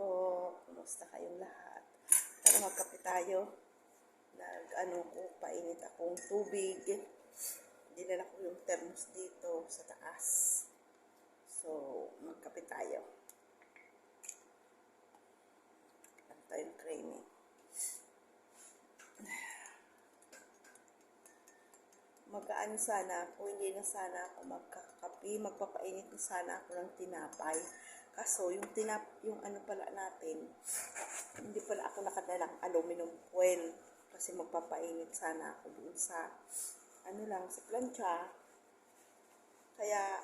po, kumusta kayong lahat? Tara magkape tayo. Ko, painit akong tubig. Dinala ko yung thermos dito sa taas. So, magkape tayo. Lang tayong creamy. Magaan sana ako, hindi na sana ako magkakape, magpapainit na sana ako ng tinapay. Kaso yung pala natin, hindi pala ako nakadalang aluminum foil kasi magpapainit sana ako doon sa sa plancha. Kaya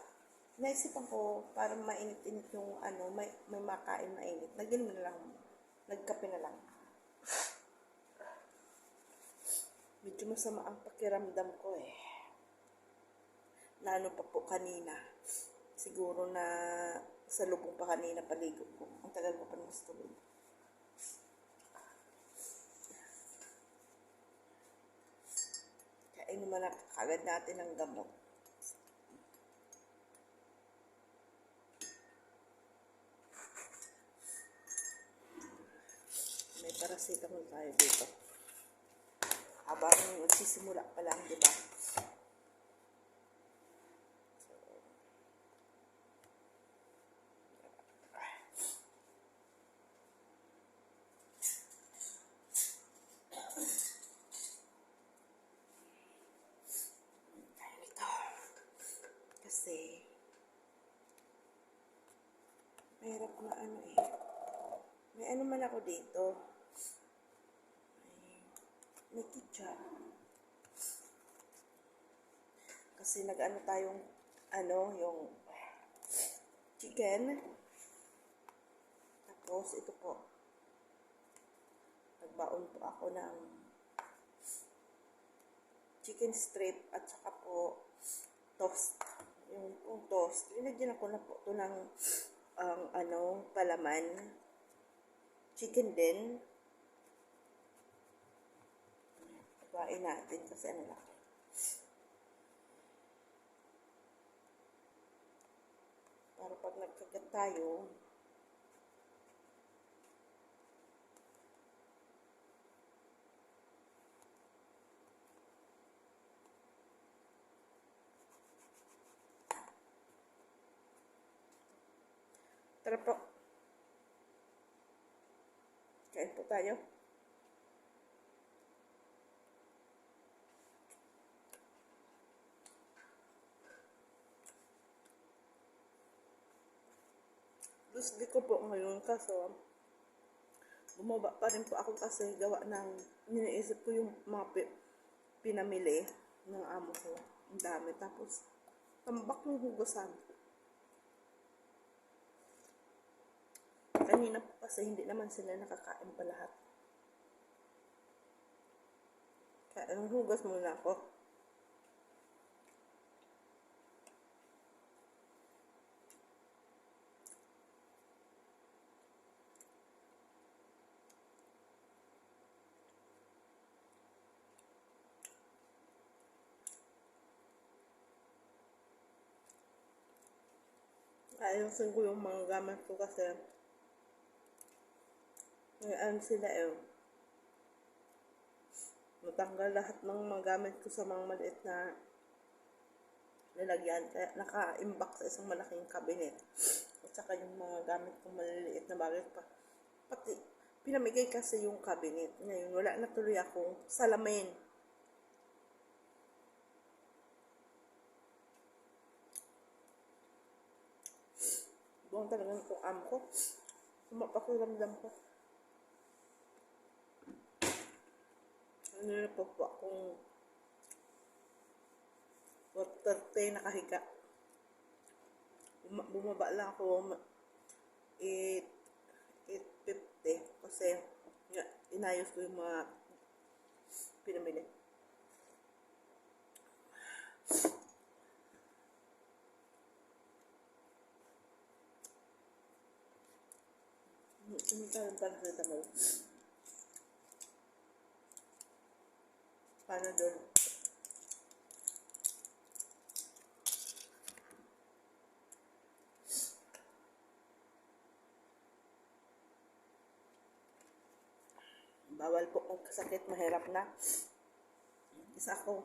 naisipan ko para mainit-init yung may makain mainit. Nagkape na lang. Medyo masama ang pakiramdam ko eh. Lalo pa po kanina. Siguro na sa lubong pa kanina paligo ko. Ang tagal ko pa mas tulog. Kaya naman na kagad natin ang gamot. May paracetamol tayo dito. Habang nagsisimula pa lang, di ba? Kasi mahirap na may man ako dito. May ketchup. Kasi tayong yung chicken. Tapos ito po. Nagbaon po ako ng chicken strip at saka po toast. Yung toast. Linagyan ako na po ito ng palaman. Chicken din. Ibain natin kasi lang. Para pag nagkagat tayo, tara po. Kain po tayo. Gusto ko po ngayon kaso bumaba pa rin po ako kasi gawa ng iniisip ko yung mga pinamili ng amo ko. Ang dami. Tapos tambak ng hugasan. Kanina po kasi hindi naman sila nakakain pa lahat. Kaya hugas muna ako. Ayusin ko yung mga gamit ko kasi ngayon sila matanggal lahat ng mga gamit ko sa mga maliit na lalagyan. Kaya naka-imbak sa isang malaking cabinet. At saka yung mga gamit kong maliliit na bagay pa. Pati pinamigay kasi yung cabinet. Ngayon wala na tuloy akong salamin. Buong talagang itong amo ko. Sumapakiramdam ko. Na po akong 4:30 nakahiga. Bumaba lang ako 8:50 kasi inayos ko yung mga pinamili. Ang paracetamol. Panadol. Bawal po magkasakit, mahirap na. Isa ako.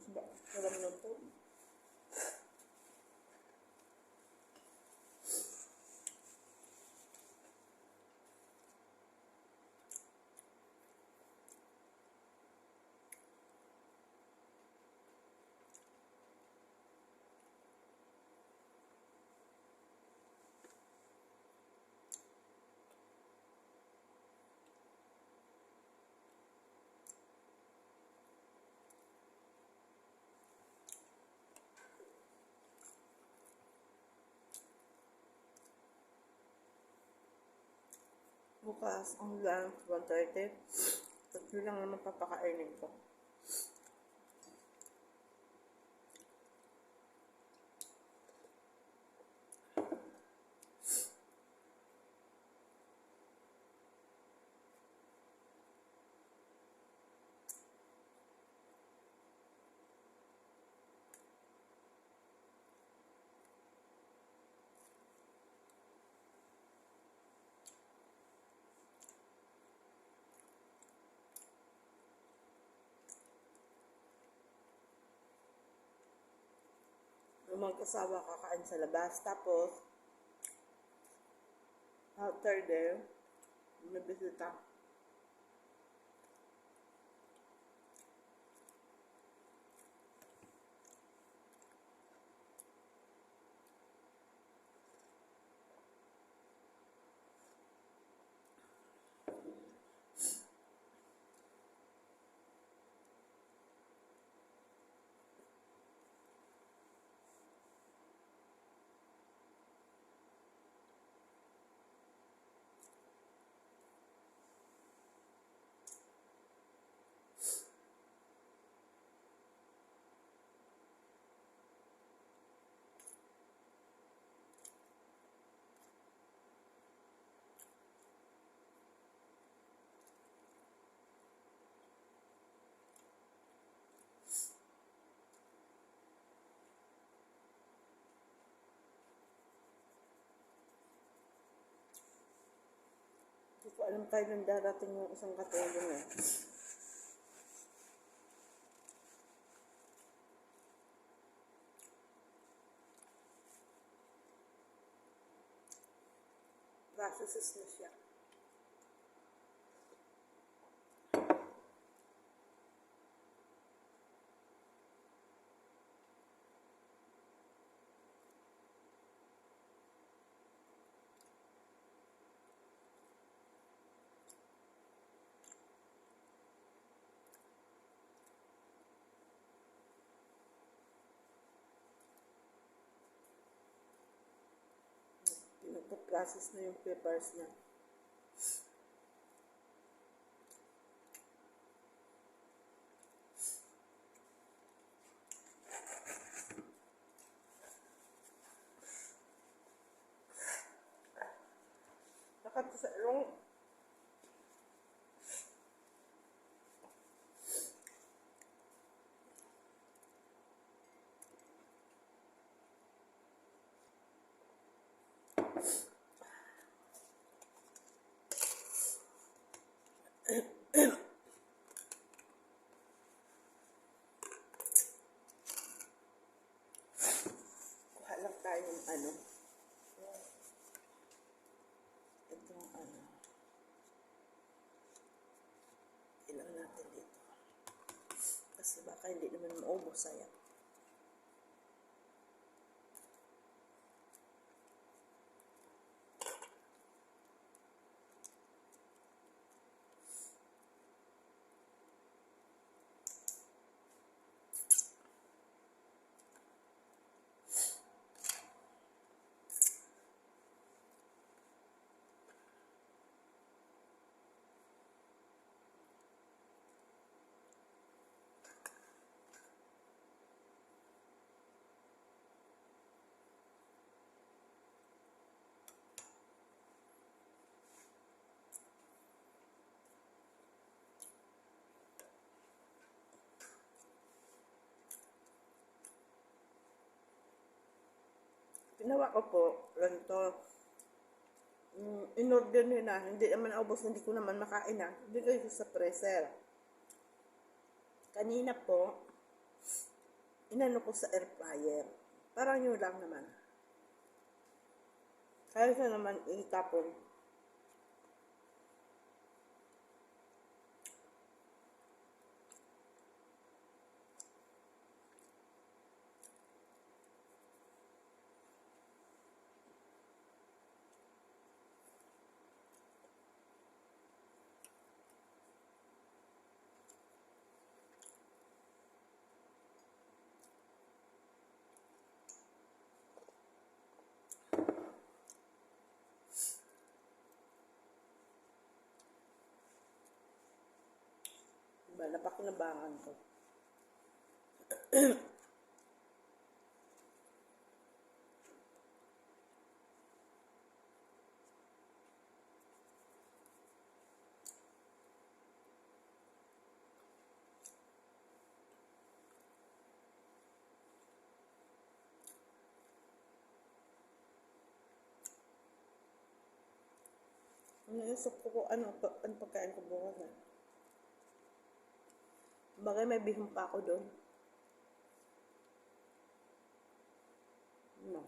Diba? Walang luto. Bukas, ang lunch, 1:30. Tatlo lang naman papakainin ko. Yung mag-asawa kakain sa labas. Tapos, after there, may bisita. Hindi ko alam kailan darating yung isang katulong eh. Processes na siya. Pinagpa-process na yung papers niya. Nakatasarong kuha lang tayo ng ano. Itong ano. Ilang natin dito. Kasi baka hindi naman maubos, sayang. Ginawa ko po, ganito. In-order nyo na, hindi naman naubos, hindi ko naman makain na. Bigay ko sa freezer. Kanina po, inano ko sa air fryer. Parang yun lang naman. Kaya siya naman itapon. Diba, napakinabangan ko. Naisip ko kung ano pagkain ko bukas. Bagay may bihon pa ako doon. No.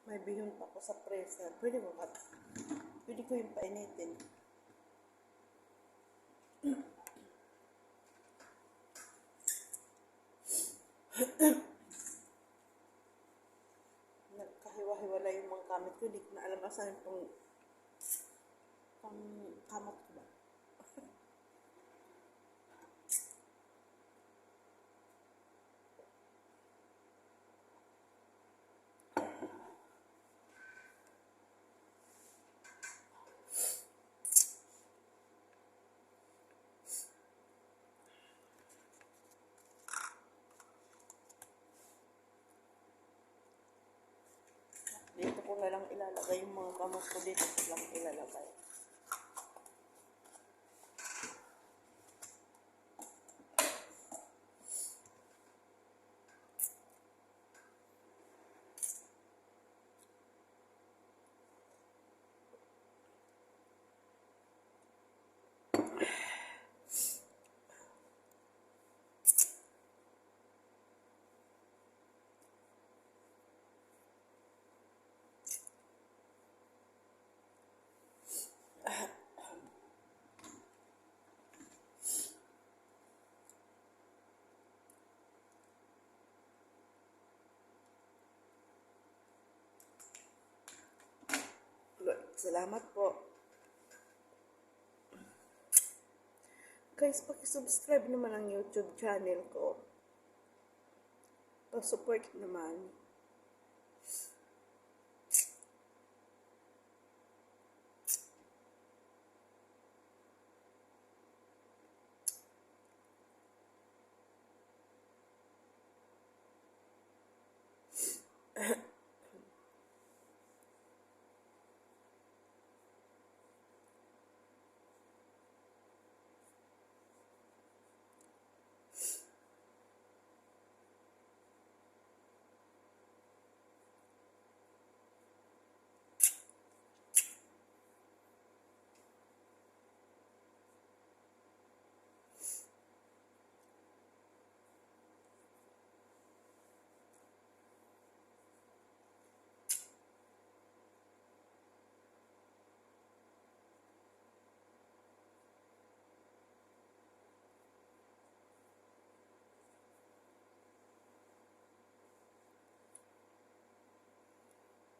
May bihon pa ako sa freezer. Pwede ko yung painitin. Nagkahiwa-hiwala yung mga kamot ko. Hindi ko na alam asan yung pang kamot ko ba. Dito ko na lang ilalagay yung mga kamot ko. Dito ko lang ilalagay. Salamat po. Guys, paki-subscribe naman ang YouTube channel ko. Pa-support naman.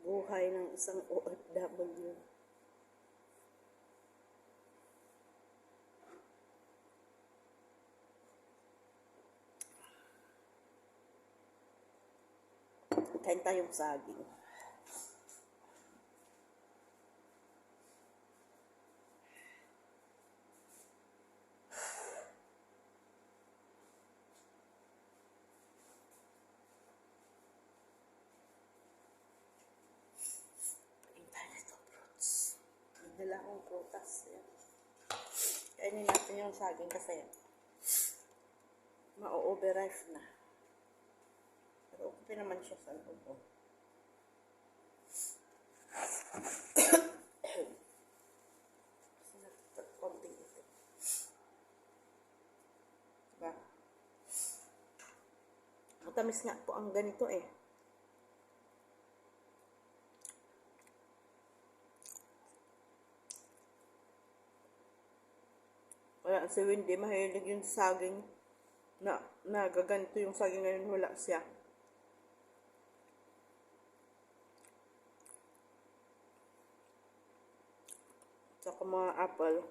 Buhay ng isang OFW. Kain tayong saging. Kain tayo nito, fruits. Nagdala akong prutas. Yan. Kainin natin yung saging kasi ma-overripe na. Pero okay naman siya sa loob. Konting ito. Diba? Matamis nga po ang ganito eh. Wala si Wendy, mahilig yung saging na nagaganto yung saging ngayon, wala siya. Saka mga apple.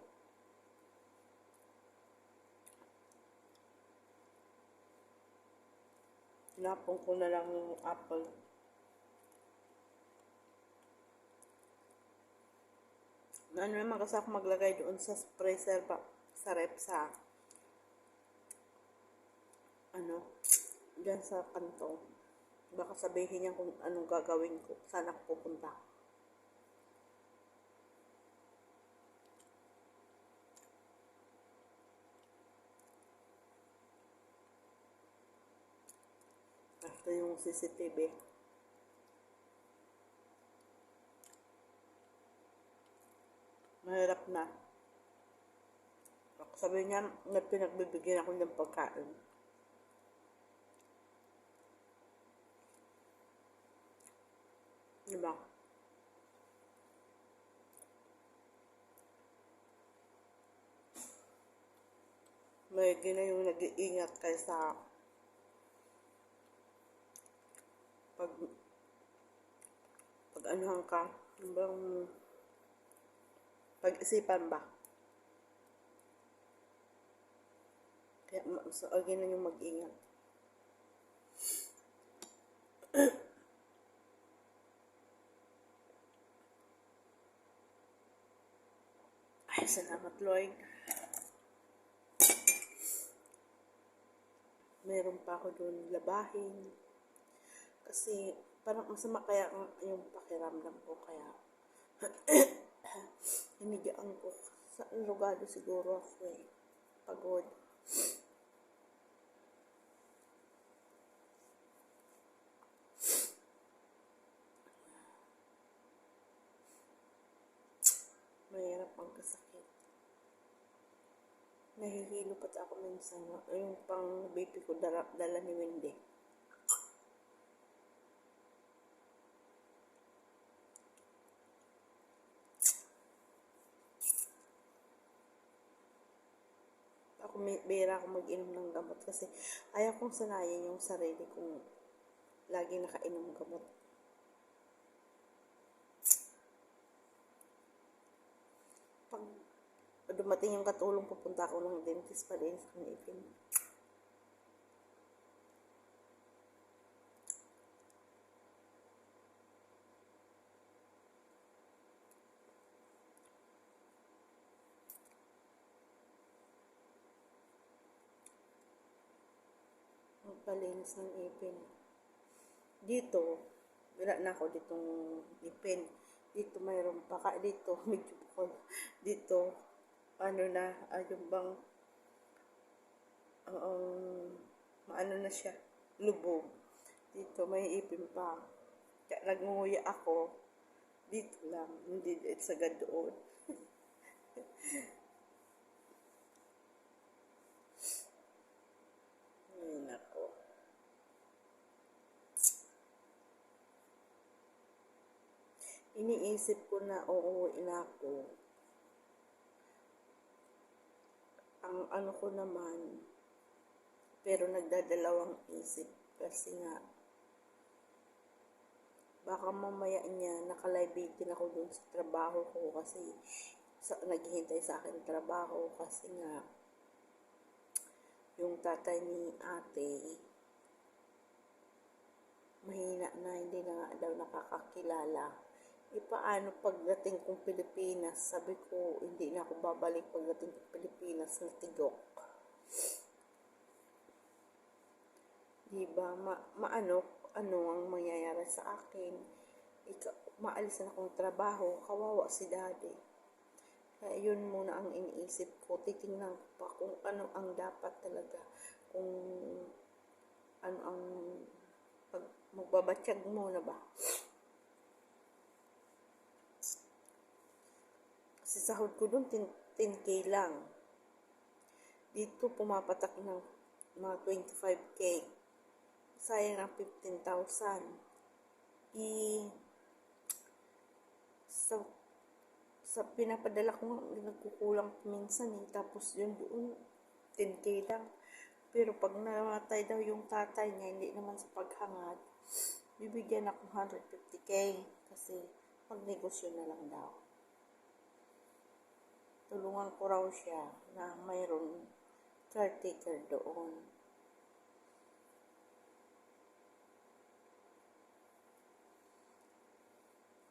Napong ko na lang yung apple. Ano naman kasi ako maglagay doon sa freezer pa, sa rep sa dyan sa kanto. Baka sabihin niya kung anong gagawin ko, saan ako pupunta. Ito yung CCTV. Mahirap na. Sabi niya na pinagbibigyan ako ng pagkain. Diba? May na yung nag-iingat kaysa pag anuhan ka, bang pag-isipan ba? Kaya so, again na yung mag-ingat. Ay, salamat Lord. Meron pa ako doon labahin. Kasi parang masama kaya yung pakiramdam ko, kaya hinigaan ko. Sa lugado siguro ako eh. Pagod. Mahirap ang kasakit. Nahihilo pa ako minsan. Yung pang baby ko dala ni Wendy. Bihira ako mag-inom ng gamot kasi ayaw kong sanayin yung sarili kong lagi nakainom gamot. Pag dumating yung katulong, pupunta ako ng dentist pa din sa ngipin. Magpalinis ng ipin. Dito, wala na ako ditong ipin. Dito mayroon pa ka. Dito, medyo bukol. Dito, yung bang, maano na siya, lubog. Dito, may ipin pa. Kaya nagnguya ako. Dito lang, hindi sa doon. Ay, nako. Iniisip ko na uuwi na ako. Ang ano ko naman, pero nagdadalawang isip kasi nga baka mamaya niya nakalive ako dun sa trabaho ko kasi naghihintay sa akin trabaho kasi nga yung tatay ni ate mahina na, hindi na nga daw nakakakilala. Paano pagdating kong Pilipinas? Sabi ko, hindi na ako babalik pagdating kong Pilipinas na tigok. Diba? Ano ang mangyayari sa akin? Maalis na akong trabaho, kawawa si daddy. Kaya yun muna ang iniisip ko. Titingnan ko pa kung ano ang dapat talaga. Kung ano ang magbabatsyag muna ba. Kasi sahod ko dun 10K lang. Dito pumapatak ng mga 25K. Sayang ang 15,000. Sa pinapadala ko nagkukulang minsan tapos yun doon 10K lang. Pero pag namatay daw yung tatay niya, hindi naman sa paghangad, bibigyan ako 150K kasi magnegosyo na lang daw. Tulungan ko raw siya na mayroon caretaker doon.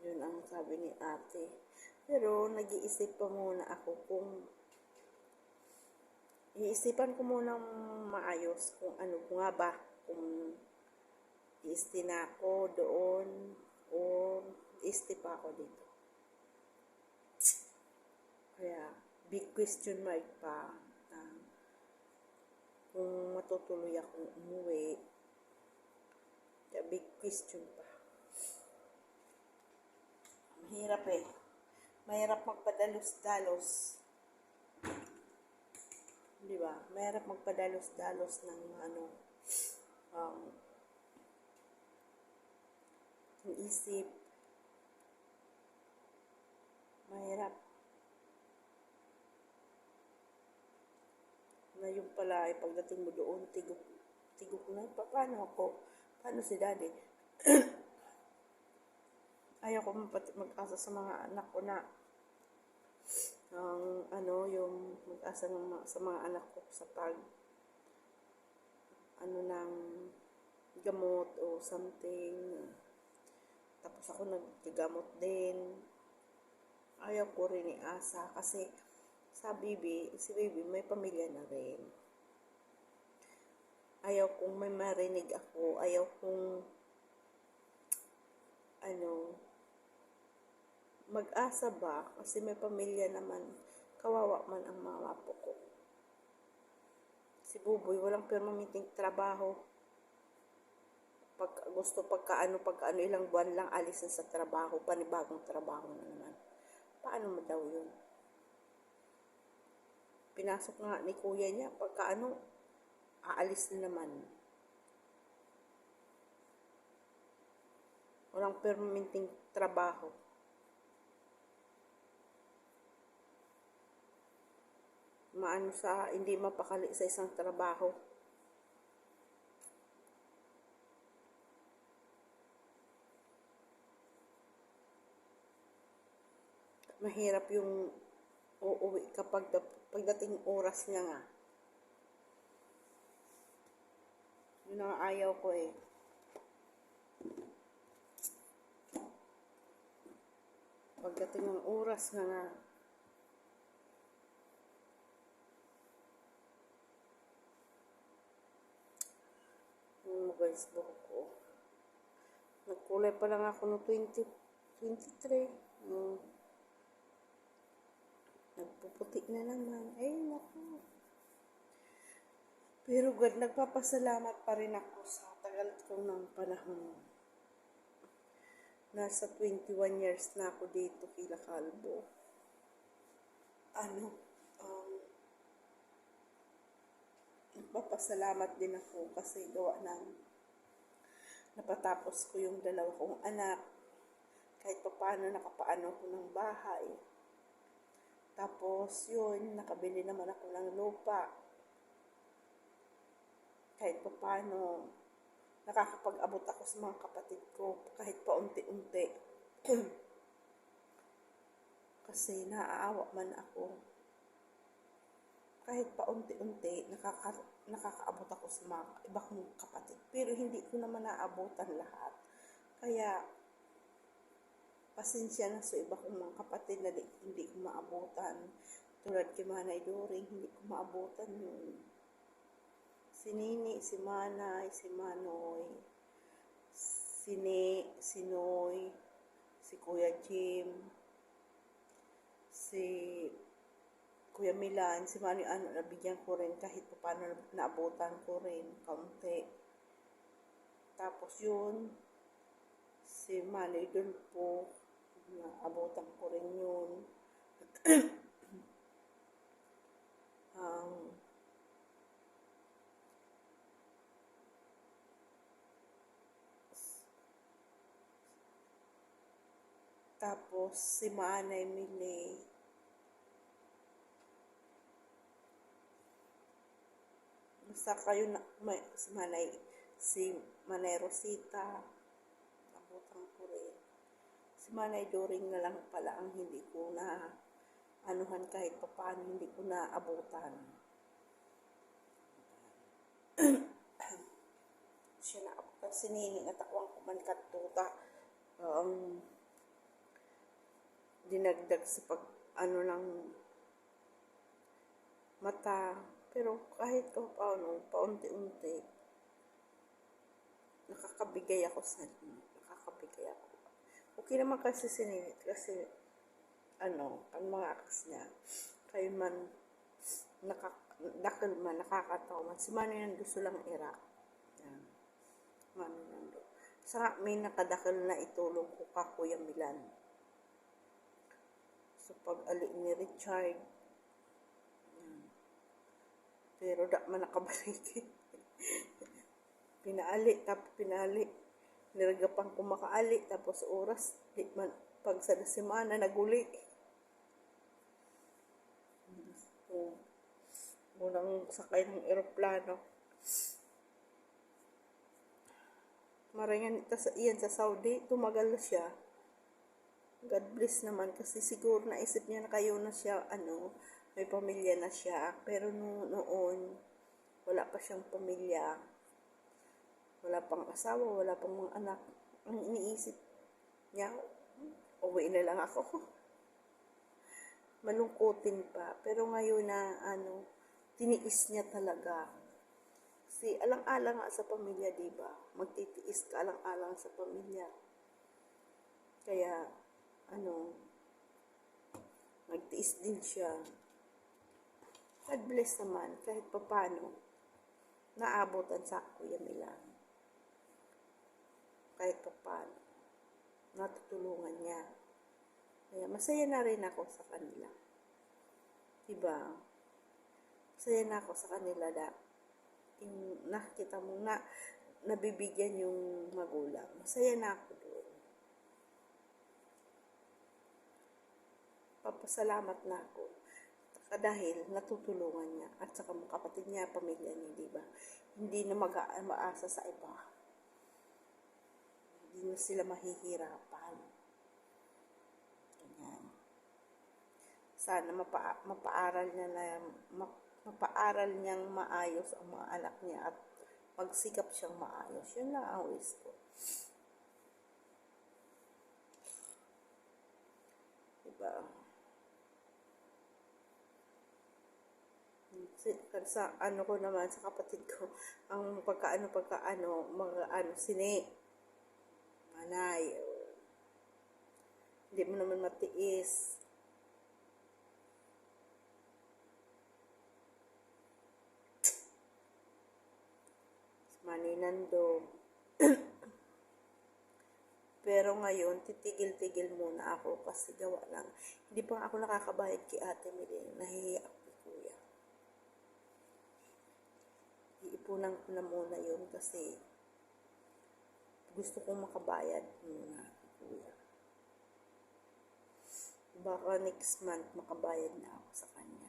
Yun ang sabi ni ate. Pero nag-iisip pa muna ako kung iisipan ko muna maayos kung ano nga ba, kung i-stay na ako doon o i-stay pa ako dito. Kaya big question mark pa kung matutuloy akong umuwi. Kaya big question pa. Mahirap mahirap magpadalos-dalos. Di ba? Mahirap magpadalos-dalos ng ng isip. Mahirap. Na yung pala, pagdating mo doon, tigok na. Paano ako? Paano si daddy? Ayaw ko mag-asa sa mga anak ko na yung mag-asa sa mga anak ko sa ng gamot o something. Tapos ako naggamot din. Ayaw ko rin iasa kasi si baby may pamilya na rin. Ayaw kong may marinig ako. Ayaw kong mag-asa ba kasi may pamilya naman, kawawa man ang mga apo ko. Si Buboy walang permanenteng trabaho. Pagka ilang buwan lang alisin sa trabaho, panibagong trabaho na naman. Paano mo daw yun? Pinasok nga ni kuya niya, aalis na naman. Walang permanenteng trabaho. Hindi mapakali sa isang trabaho. Mahirap yung uuwi kapag pagdating oras niya nga. Yun ang ayaw ko Pagdating ng oras na nga. Guys, buhok ko. Nagkulay pa lang ako noong 2023. Nagpuputi na naman. Naku. Pero God, nagpapasalamat pa rin ako sa tagal ko ng panahon. Nasa 21 years na ako dito kila Kalbo. Nagpapasalamat din ako kasi gawa ng napatapos ko yung 2 kong anak. Kahit pa paano nakapaano ko ng bahay. Tapos yun, nakabili naman ako ng lupa. Kahit pa paano nakakapag-abot ako sa mga kapatid ko kahit pa unti-unti. Kasi naaawa man ako. Kahit pa unti-unti nakakaabot ako sa mga iba kong kapatid. Pero hindi ko naman naabutan lahat. Kaya, pasensya na sa iba kong mga kapatid na hindi ko maabutan. Tulad kay Manay Doring, hindi ko maabutan yun. Si Nini, si Manay, si Manoy, si Noy, si Kuya Jim, si Kuya Milan, si Manny, nabigyan ko rin kahit paano naabutan ko rin, kaunti. Tapos yun, si Manny Dulpo, naabutan ko rin yun. Tapos si Manay Mili, basta kayo na, si Manay Rosita, abutan ko rin. Si Manay Doring na lang pala ang hindi ko na anuhan kahit paano, hindi ko na abutan. Siya na abutan, si Nini at ako ang kumankat tuta. Dinagdag sa ng mata, pero kahit paano, paunti-unti, nakakabigay ako. Okay naman kasi siningit, kasi, ang mga akas niya, kayo man, dakil man, nakakatawa man, si Mano yan gusto lang Iraq. Yan. Mano yan do. Sa may nakadakil na itulong ko ka, Kuya Milan. So, pag-ali ni Richard, pero man nakabalik. Pinali. Niragapang ko makaali, tapos oras, di man, pag sa semana, naguli. So, munang sakay ng eroplano. Marangan iyan sa Saudi, tumagal na siya. God bless naman kasi siguro naisip niya na kayo na siya, may pamilya na siya. Pero noon, wala pa siyang pamilya. Wala pang asawa, wala pang mga anak. Ang iniisip niya, uwi na lang ako. Malungkutin pa. Pero ngayon na, tiniis niya talaga. Kasi alang-alang nga sa pamilya, diba? Magtitiis ka alang-alang sa pamilya. Kaya, nagtiis din siya. God bless naman, kahit papano, naabutan sa Kuya Milan. Kahit papano, natutulungan niya. Kaya masaya na rin ako sa kanila. Diba? Masaya na ako sa kanila yung nakita mo na nabibigyan yung magulang. Masaya na ako doon. Papasalamat na ako dahil natutulungan niya at saka mga kapatid niya, pamilya niya, diba? Hindi na maasa sa iba. Hindi na sila mahihirapan. Ganyan. Sana mapaaral niyang maayos ang mga anak niya at magsikap siyang maayos. Yun lang ang wish ko. Diba? Sa ko naman, sa kapatid ko, ang pagkaano, mga sini, Manay, hindi mo naman matiis. Maninando. Pero ngayon, titigil-tigil muna ako kasi gawa lang. Hindi pa ako nakakabayad kay Ate Miling. Nahihiya ako kay Kuya. Iipunan ko na muna yun kasi gusto kong makabayad muna kay Kuya. Baka next month makabayad na ako sa kanya.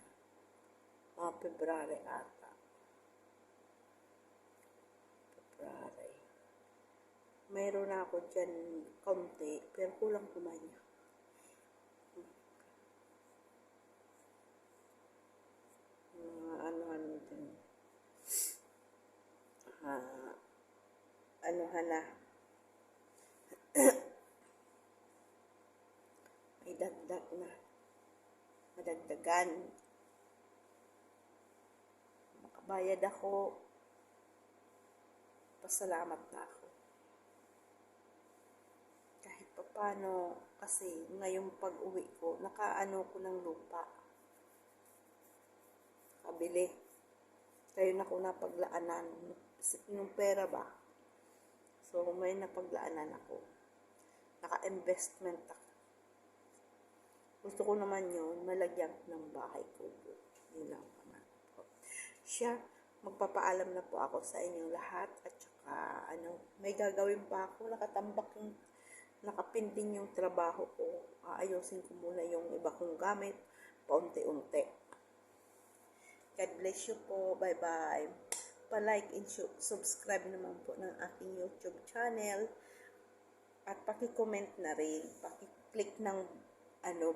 Mga February ata. February. Mayroon na ako dyan kaunti, pero kulang kumanya. Ano dyan. anuhan na, may dagdag na, madagdagan. Makabayad ako, pasalamat na ako. Kahit papano, kasi ngayong pag-uwi ko, nakaano ko ng lupa. Kabili. Kayo na ko napaglaanan. Yung pera ba? So, may napaglaanan ako. Naka-investment ako. Gusto ko naman yun, malagyan ko ng bahay ko. Yun lang naman po. Siya, magpapaalam na po ako sa inyong lahat. At saka, may gagawin pa ako. Nakatambak yung, nakapinting yung trabaho ko. Aayusin ko muna yung iba kong gamit. Paunti-unti. God bless you po. Bye-bye. Pa-like and subscribe naman po ng aking YouTube channel. At paki-comment na rin. Paki-click ng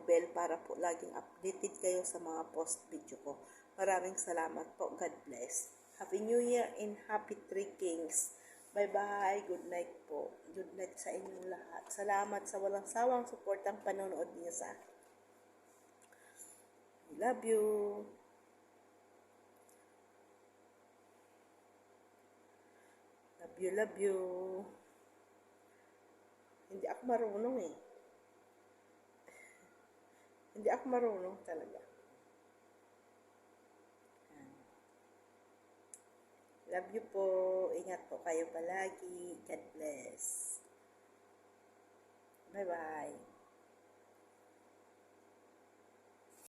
bell para po laging updated kayo sa mga post video ko. Maraming salamat po. God bless. Happy New Year and Happy Three Kings. Bye-bye. Good night po. Good night sa inyong lahat. Salamat sa walang sawang suportang panonood niyo sa akin. Love you. Love you. Hindi ako marunong eh. Hindi ako marunong talaga. Love you po. Ingat po kayo palagi. God bless. Bye-bye.